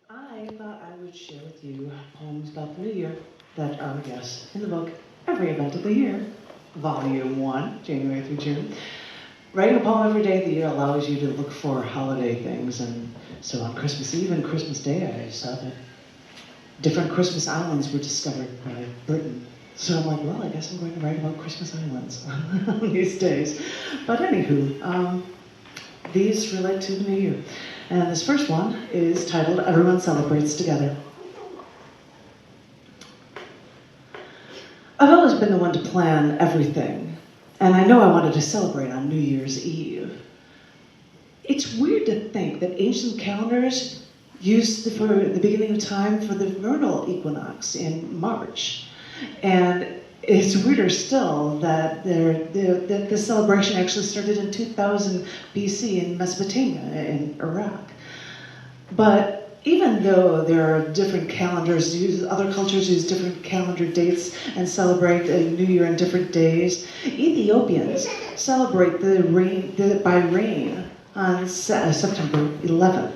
I thought I would share with you poems about the new year that are, yes, in the book, Every Event of the Year, Volume 1, January through June. Writing a poem every day of the year allows you to look for holiday things, and so on Christmas Eve and Christmas Day, I saw that different Christmas islands were discovered by Britain. So I'm like, well, I guess I'm going to write about Christmas islands on these days. But anywho, these relate to the new year. And this first one is titled, Everyone Celebrates Together. I've always been the one to plan everything, and I know I wanted to celebrate on New Year's Eve. It's weird to think that ancient calendars used for the beginning of time for the vernal equinox in March. And it's weirder still that the celebration actually started in 2000 BC in Mesopotamia, in Iraq. But even though there are different calendars, other cultures use different calendar dates and celebrate the New Year on different days, Ethiopians celebrate by rain on September 11th.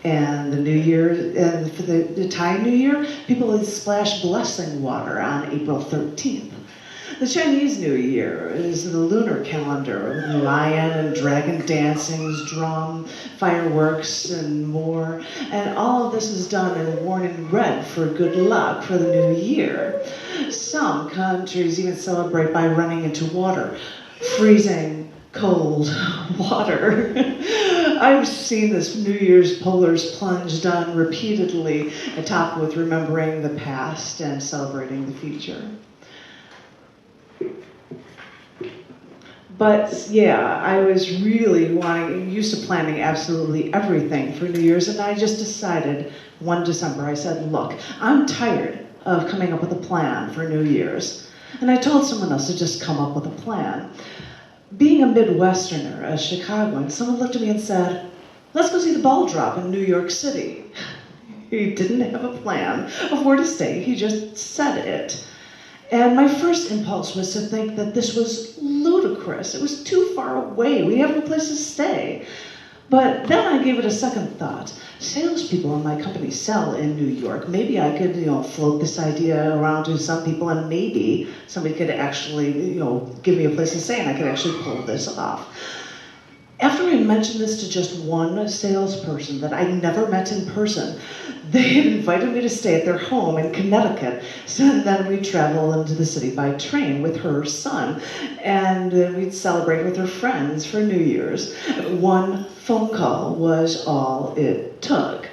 And the New Year, and for the Thai New Year, people splash blessing water on April 13th. The Chinese New Year is the lunar calendar, with lion and dragon dancings, drum, fireworks, and more. And all of this is done and worn in red for good luck for the new year. Some countries even celebrate by running into water, freezing cold water. I've seen this New Year's polars plunged on repeatedly, topped with remembering the past and celebrating the future. But yeah, I was really used to planning absolutely everything for New Year's, and I just decided one December, I said, look, I'm tired of coming up with a plan for New Year's. And I told someone else to just come up with a plan. Being a Midwesterner, a Chicagoan, someone looked at me and said, let's go see the ball drop in New York City. He didn't have a plan of where to stay, he just said it. And my first impulse was to think that this was ludicrous. It was too far away. We have no place to stay. But then I gave it a second thought. Salespeople in my company sell in New York. Maybe I could, float this idea around to some people, and maybe somebody could actually, give me a place to stay, and I could actually pull this off. After I mentioned this to just one salesperson that I never met in person, they had invited me to stay at their home in Connecticut. So then we'd travel into the city by train with her son, and we'd celebrate with her friends for New Year's. One phone call was all it took.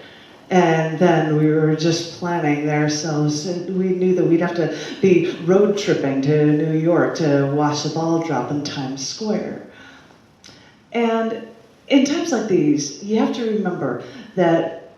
And then we were just planning ourselves. We knew that we'd have to be road tripping to New York to watch the ball drop in Times Square. And in times like these, you have to remember that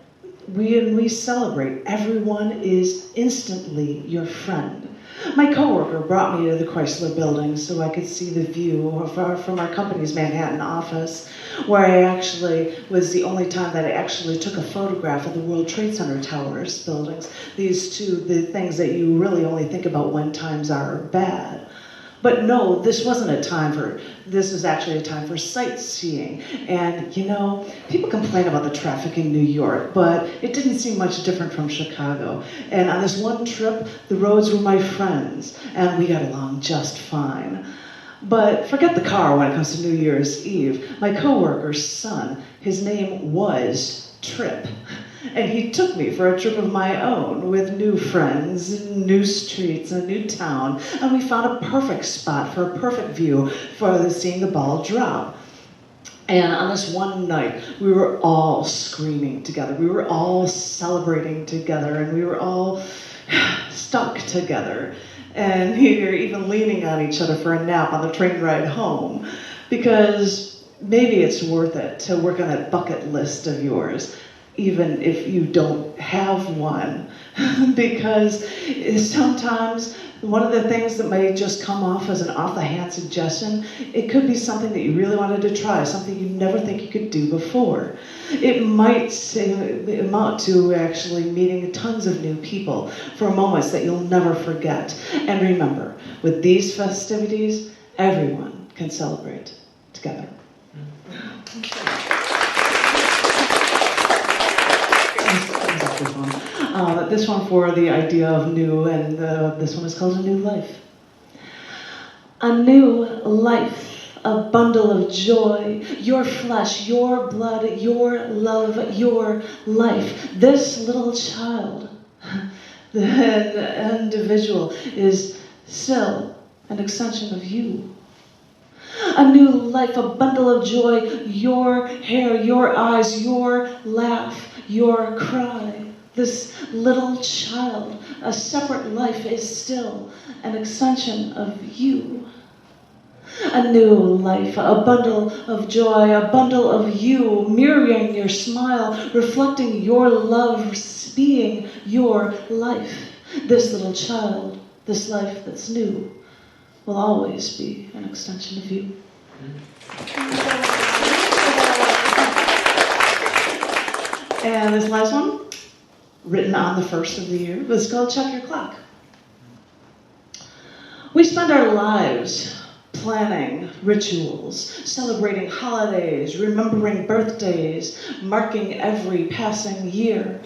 when we celebrate, everyone is instantly your friend. My coworker brought me to the Chrysler Building so I could see the view from our company's Manhattan office, where I actually was the only time that I actually took a photograph of the World Trade Center towers buildings. These two, the things that you really only think about when times are bad. But no, this wasn't this was actually a time for sightseeing. And people complain about the traffic in New York, but it didn't seem much different from Chicago. And on this one trip, the roads were my friends, and we got along just fine. But forget the car when it comes to New Year's Eve. My coworker's son, his name was Trip. And he took me for a trip of my own with new friends, new streets, a new town, and we found a perfect spot for a perfect view for seeing the ball drop. And on this one night, we were all screaming together. We were all celebrating together, and we were all stuck together. And we were even leaning on each other for a nap on the train ride home, because maybe it's worth it to work on that bucket list of yours, even if you don't have one. Because sometimes one of the things that may just come off as an off-the-hand suggestion, it could be something that you really wanted to try, something you never think you could do before. It might amount to actually meeting tons of new people for moments that you'll never forget. And remember, with these festivities, everyone can celebrate together. this one. This one for the idea of new, and this one is called A New Life. A new life, a bundle of joy, your flesh, your blood, your love, your life. This little child, the individual, is still an extension of you. A new life, a bundle of joy, your hair, your eyes, your laugh, your cry. This little child, a separate life, is still an extension of you. A new life, a bundle of joy, a bundle of you, mirroring your smile, reflecting your love, being your life. This little child, this life that's new, will always be an extension of you. And this last one, written on the first of the year, was called Check Your Clock. We spend our lives planning rituals, celebrating holidays, remembering birthdays, marking every passing year.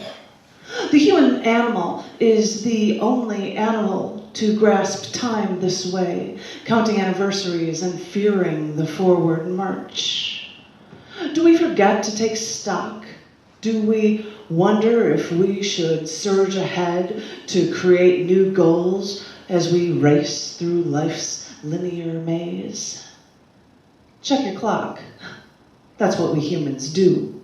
The human animal is the only animal to grasp time this way, counting anniversaries and fearing the forward march. Do we forget to take stock? Do we wonder if we should surge ahead to create new goals as we race through life's linear maze? Check your clock. That's what we humans do.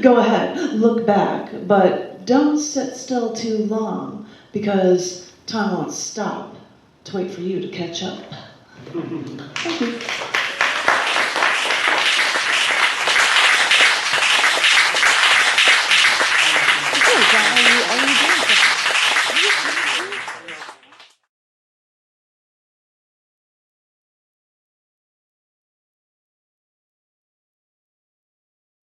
Go ahead, look back, but don't sit still too long, because time won't stop to wait for you to catch up. Thank you.